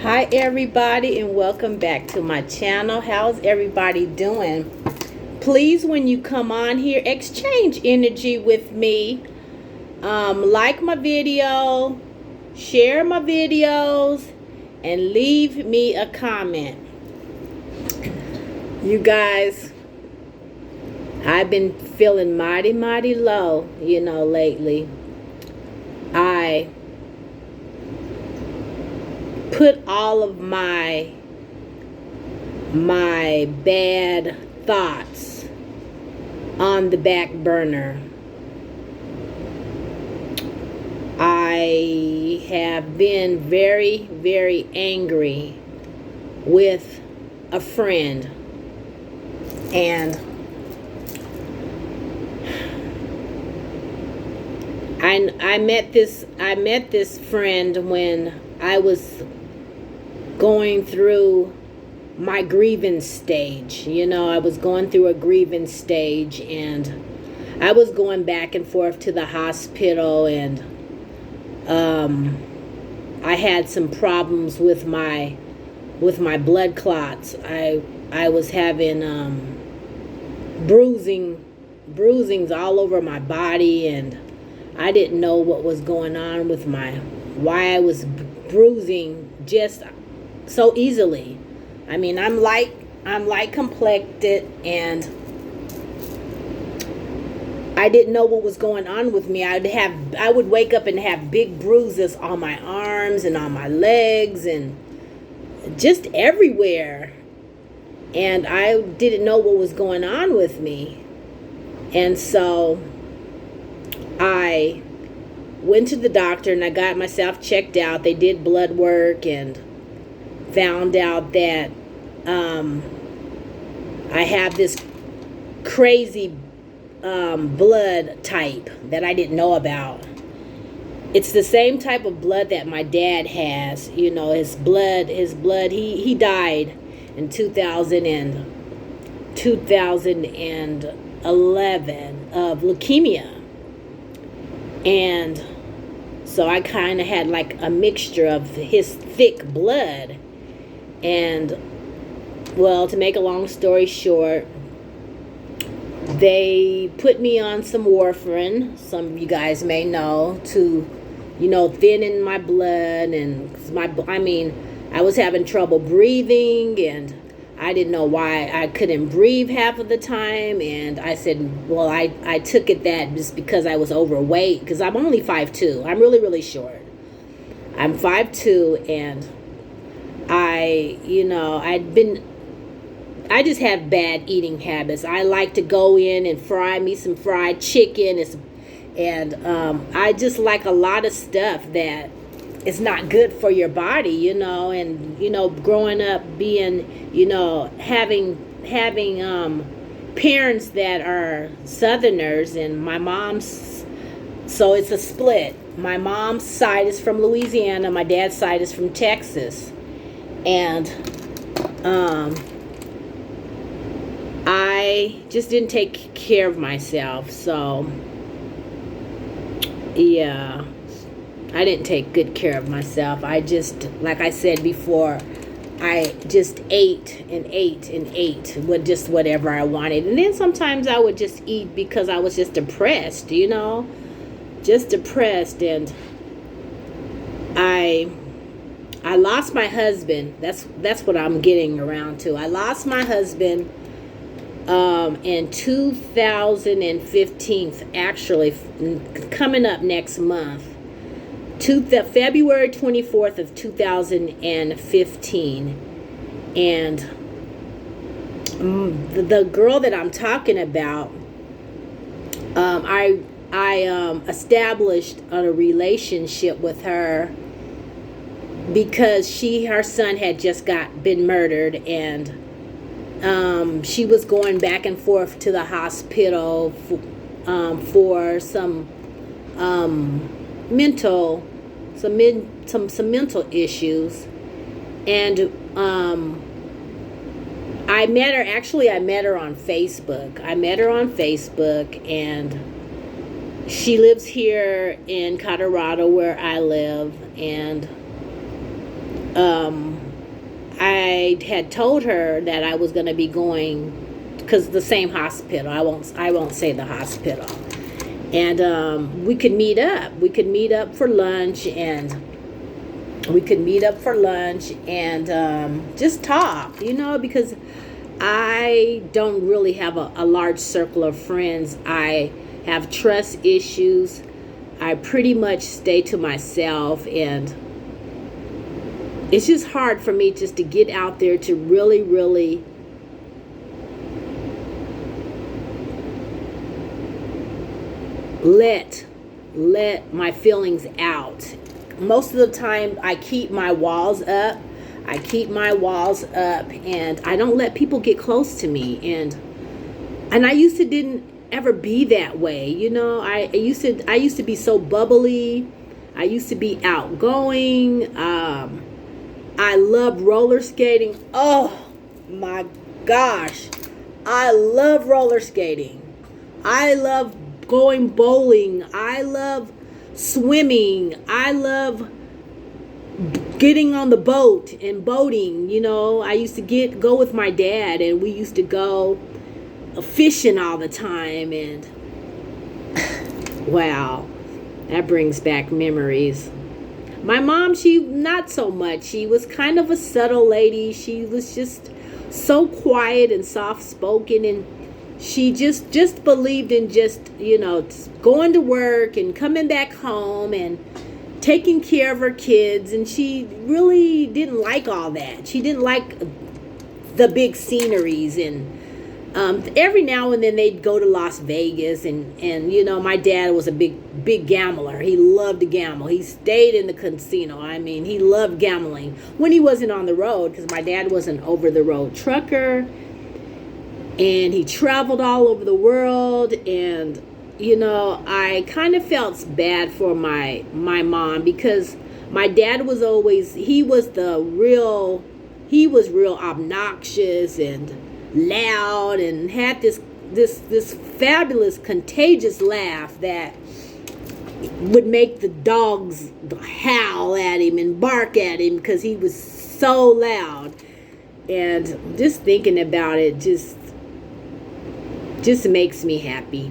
Hi everybody, and welcome back to my channel. How's everybody doing? Please, when you come on here, exchange energy with me. Like my video, share my videos, and leave me a comment. You guys, I've been feeling mighty low, lately. I put all of my bad thoughts on the back burner. I have been very angry with a friend, and I met this friend when I was going through my grievance stage. I was going through a grievance stage, and I was going back and forth to the hospital, and I had some problems with my blood clots. I was having bruisings all over my body, and I didn't know what was going on with why I was bruising just so easily. I mean, I'm light complected, and I didn't know what was going on with me. I would wake up and have big bruises on my arms and on my legs and just everywhere. And I didn't know what was going on with me. And so I went to the doctor and I got myself checked out. They did blood work and found out that I have this crazy blood type that I didn't know about. It's the same type of blood that my dad has. His blood, he died in 2011 of leukemia. And so I kind of had like a mixture of his thick blood. And, well, to make a long story short, they put me on some warfarin, some of you guys may know, to, thin my blood. And I was having trouble breathing, and I didn't know why I couldn't breathe half of the time. And I said, well, I took it that just because I was overweight, because I'm only 5'2". I'm really short. I'm 5'2", and I just have bad eating habits. I like to go in and fry me some fried chicken, and I just like a lot of stuff that is not good for your body, and growing up being, having parents that are Southerners, and my mom's, so it's a split. My mom's side is from Louisiana, my dad's side is from Texas. And I just didn't take care of myself. So yeah, I didn't take good care of myself. I just, like I said before, I just ate with just whatever I wanted. And then sometimes I would just eat because I was just depressed, just depressed. And I lost my husband. That's what I'm getting around to. I lost my husband in 2015, actually, coming up next month, February 24th of 2015. And the girl that I'm talking about, I established a relationship with her because her son had just been murdered, and she was going back and forth to the hospital for some mental issues. And I met her on Facebook. And she lives here in Colorado where I live. And um, I had told her that I was going to be going, because the same hospital. I won't say the hospital. And we could meet up. We could meet up for lunch, and just talk, because I don't really have a large circle of friends. I have trust issues. I pretty much stay to myself, and it's just hard for me just to get out there to really, really let my feelings out. Most of the time I keep my walls up. And I don't let people get close to me. And I used to didn't ever be that way. I used to be so bubbly. I used to be outgoing. I love roller skating. Oh my gosh. I love roller skating. I love going bowling. I love swimming. I love getting on the boat and boating. I used to go with my dad, and we used to go fishing all the time. And wow, that brings back memories. My mom, she not so much. She was kind of a subtle lady. She was just so quiet and soft spoken, and she just believed in just going to work and coming back home and taking care of her kids. And she really didn't like all that. She didn't like the big sceneries. And every now and then they'd go to Las Vegas, and my dad was a big gambler. He loved to gamble. He stayed in the casino. I mean, he loved gambling when he wasn't on the road, because my dad was an over the road trucker, and he traveled all over the world. And I kind of felt bad for my mom, because my dad was always, he was real obnoxious and loud, and had this fabulous contagious laugh that would make the dogs howl at him and bark at him, because he was so loud. And just thinking about it just makes me happy.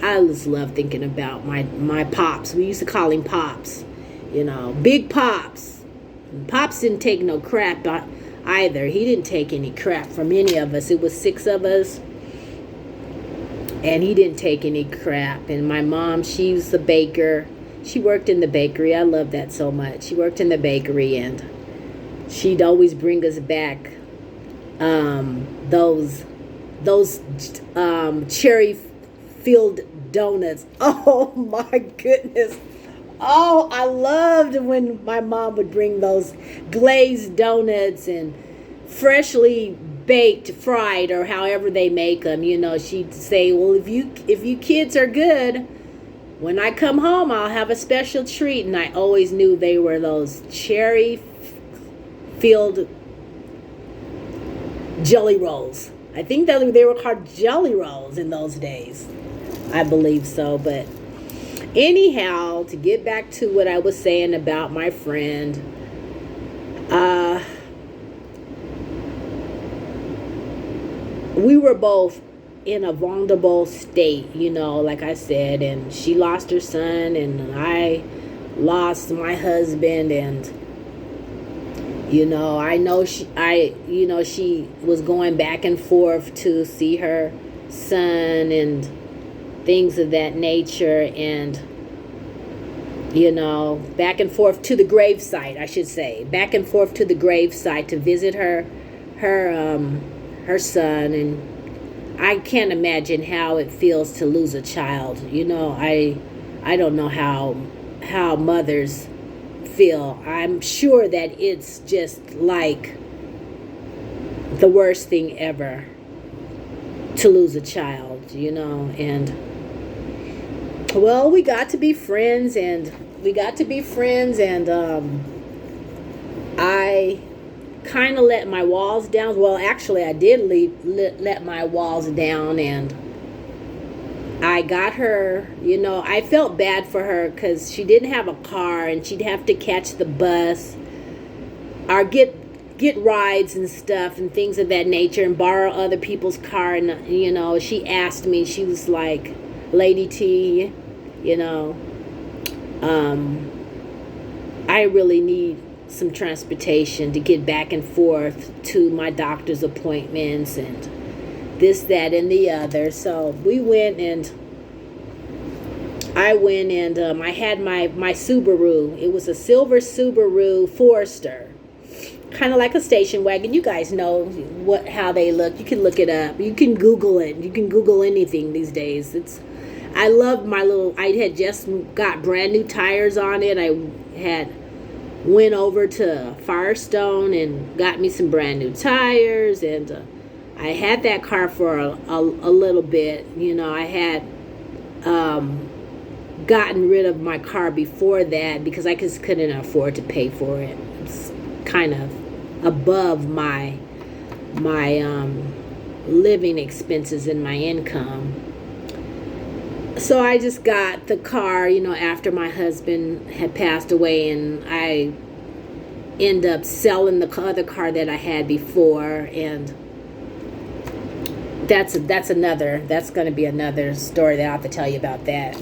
I just love thinking about my pops. We used to call him Pops, Big Pops. Pops didn't take no crap either. He didn't take any crap from any of us. It was 6 of us, and he didn't take any crap. And my mom, she was the baker. She worked in the bakery. I love that so much. She worked in the bakery, and she'd always bring us back those cherry filled donuts. Oh my goodness. Oh, I loved when my mom would bring those glazed donuts and freshly baked, fried, or however they make them. She'd say, well, if you kids are good, when I come home, I'll have a special treat. And I always knew they were those cherry filled jelly rolls. I think that they were called jelly rolls in those days. I believe so. But anyhow, to get back to what I was saying about my friend, we were both in a vulnerable state, like I said, and she lost her son, and I lost my husband. And I know she was going back and forth to see her son and things of that nature, and back and forth to the gravesite, I should say, back and forth to the gravesite to visit her son. And I can't imagine how it feels to lose a child. I don't know how mothers feel. I'm sure that it's just like the worst thing ever to lose a child, and well, we got to be friends, and I kind of let my walls down. Well, actually, I did let my walls down, and I got her, I felt bad for her, because she didn't have a car, and she'd have to catch the bus or get rides and stuff and things of that nature, and borrow other people's car. And she asked me, she was like, Lady T, I really need some transportation to get back and forth to my doctor's appointments and this, that, and the other. So I went and I had my Subaru. It was a silver Subaru Forester, kind of like a station wagon. You guys know how they look. You can look it up. You can Google it. You can Google anything these days. I love I had just got brand new tires on it. I had went over to Firestone and got me some brand new tires, and I had that car for a little bit. I had gotten rid of my car before that because I just couldn't afford to pay for it. It's kind of above my living expenses and my income. So I just got the car, after my husband had passed away, and I end up selling the other car that I had before, and that's going to be another story that I'll have to tell you about that.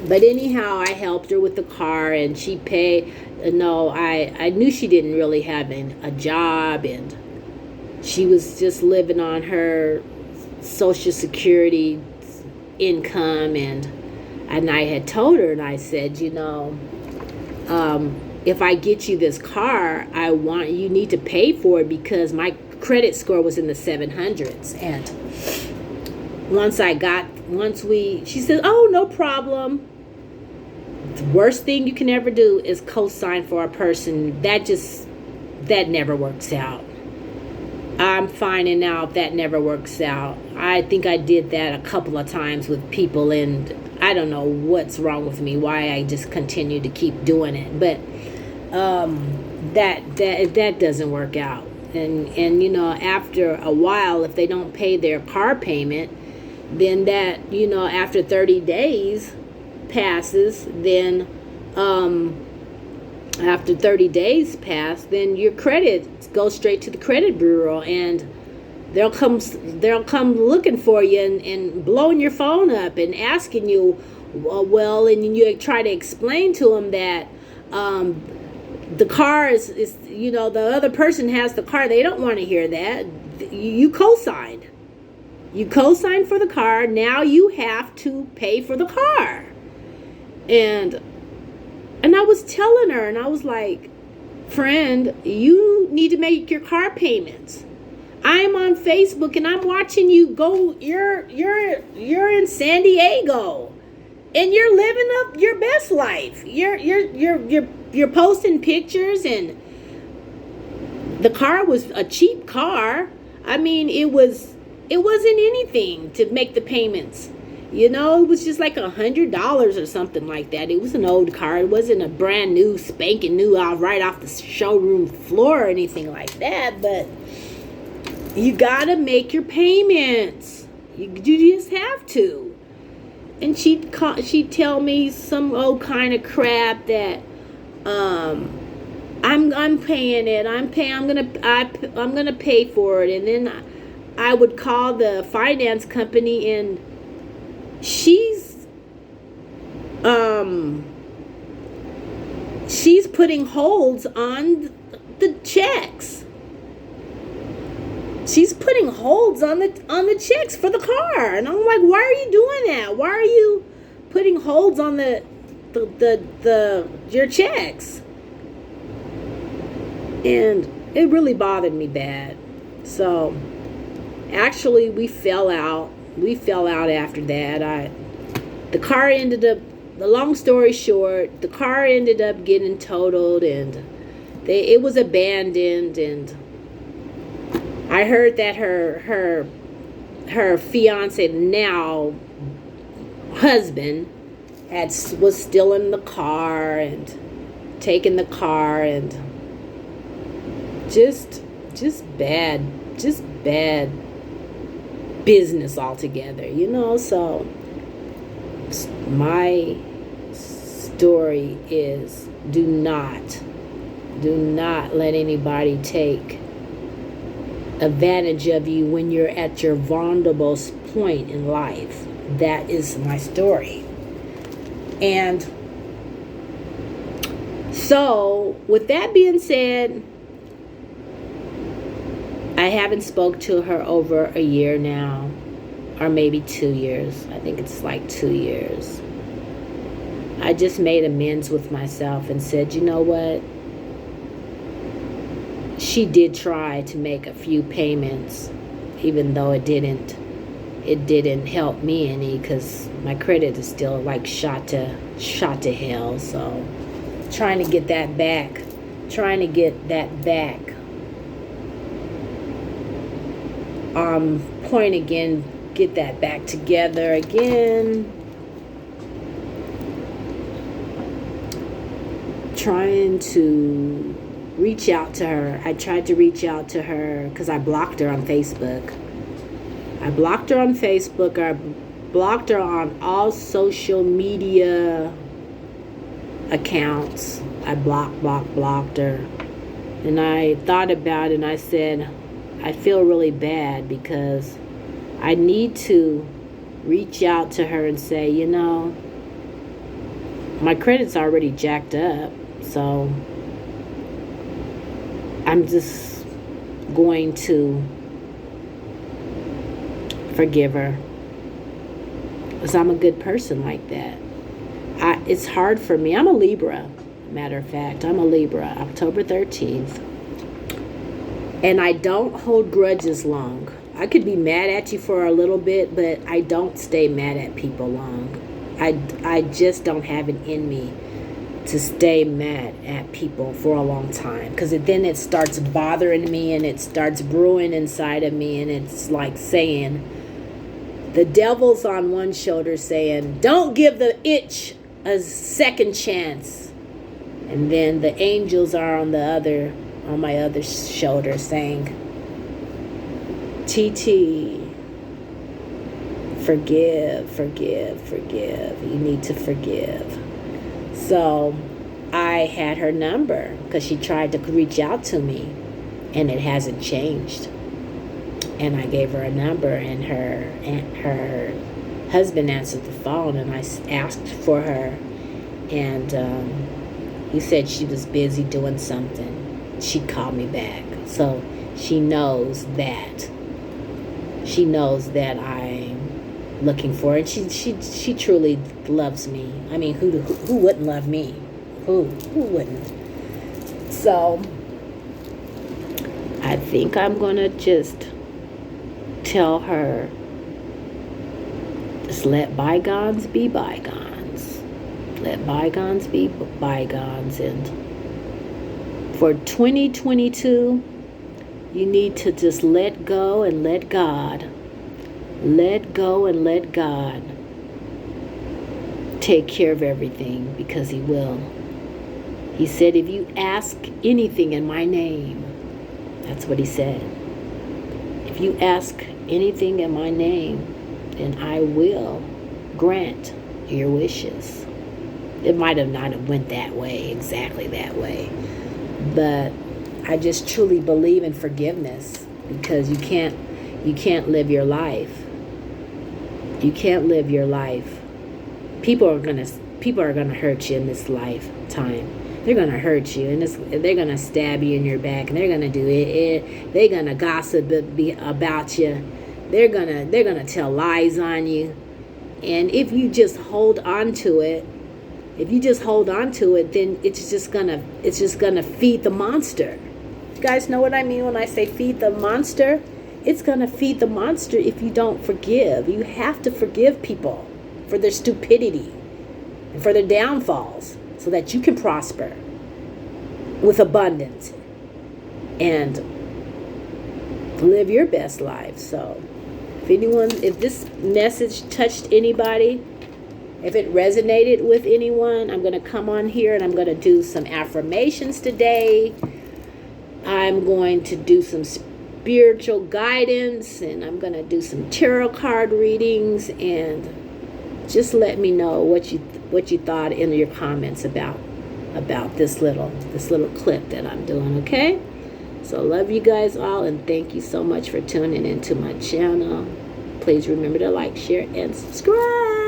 But anyhow, I helped her with the car, and she paid. I knew she didn't really have a job, and she was just living on her Social Security income, and I had told her, and I said, if I get you this car, you need to pay for it, because my credit score was in the 700s. And she said, oh, no problem. The worst thing you can ever do is co-sign for a person. That never works out. I'm finding out that never works out. I think I did that a couple of times with people, and I don't know what's wrong with me, why I just continue to keep doing it. But that doesn't work out. And after a while, if they don't pay their car payment, then after 30 days passes, then after 30 days pass, then your credit goes straight to the credit bureau, and they'll come looking for you and blowing your phone up and asking you, and you try to explain to them that the car is the other person has the car. They don't want to hear that. You co-signed. You co-signed for the car. Now you have to pay for the car. And I was telling her, and I was like, friend, you need to make your car payments. I'm on Facebook and I'm watching you go. You're in San Diego, and you're living up your best life. You're posting pictures, and the car was a cheap car. I mean, it wasn't anything to make the payments. It was just like $100 or something like that. It was an old car. It wasn't a brand new, spanking new, right off the showroom floor or anything like that. But you gotta make your payments. You just have to. And she'd tell me some old kind of crap that I'm paying it. I'm gonna pay for it. And then I would call the finance company, and she's putting holds on the checks. She's putting holds on the checks for the car, and I'm like, why are you doing that? Why are you putting holds on your checks? And it really bothered me bad. So actually, we fell out after that. The car ended up, the long story short, the car ended up getting totaled, and it was abandoned. And I heard that her fiance, now husband, was still in the car and taking the car, and just bad business altogether, so my story is, do not Do not let anybody take advantage of you when you're at your vulnerable point in life. That is my story. And so, with that being said, I haven't spoke to her over a year now, or maybe 2 years. I think it's like 2 years. I just made amends with myself and said, you know what? She did try to make a few payments, even though it didn't help me any, because my credit is still like shot to hell. So trying to get that back point again, get that back together again. Trying to reach out to her. I tried to reach out to her because I blocked her on Facebook. I blocked her on all social media accounts. I blocked her. And I thought about it and I said, I feel really bad because I need to reach out to her and say, you know, my credit's already jacked up, so I'm just going to forgive her because I'm a good person like that. It's hard for me. I'm a Libra, matter of fact. I'm a Libra, October 13th. And I don't hold grudges long. I could be mad at you for a little bit, but I don't stay mad at people long. I just don't have it in me to stay mad at people for a long time, because then it starts bothering me and it starts brewing inside of me, and it's like saying, the devil's on one shoulder saying, don't give the itch a second chance, and then the angels are on my other shoulder saying, TT, forgive. You need to forgive. So I had her number because she tried to reach out to me and it hasn't changed. And I gave her a number, and her husband answered the phone, and I asked for her, and he said she was busy doing something. She'd call me back. So she knows that I'm looking for her. And she truly loves me. I mean, who wouldn't love me? Who wouldn't? So I think I'm gonna just tell her, just let bygones be bygones. Let bygones be bygones. And for 2022, you need to just let go and let God. Let go and let God take care of everything, because He will. He said, if you ask anything in my name, that's what He said. If you ask anything in my name, then I will grant your wishes. It might have not have went that way, exactly that way. But I just truly believe in forgiveness, because you can't live your life. You can't live your life. People are gonna hurt you in this lifetime. They're gonna hurt you, and they're gonna stab you in your back, and they're gonna do it. They're gonna gossip about you. They're gonna tell lies on you. And if you just hold on to it, then it's just gonna feed the monster. You guys know what I mean when I say feed the monster? It's gonna feed the monster if you don't forgive. You have to forgive people for their stupidity and for their downfalls, so that you can prosper with abundance and live your best life. So if this message touched anybody, if it resonated with anyone, I'm going to come on here and I'm going to do some affirmations today. I'm going to do some spiritual guidance, and I'm going to do some tarot card readings, and just let me know what you thought in your comments about about this little clip that I'm doing, okay? So love you guys all, and thank you so much for tuning into my channel. Please remember to like, share, and subscribe.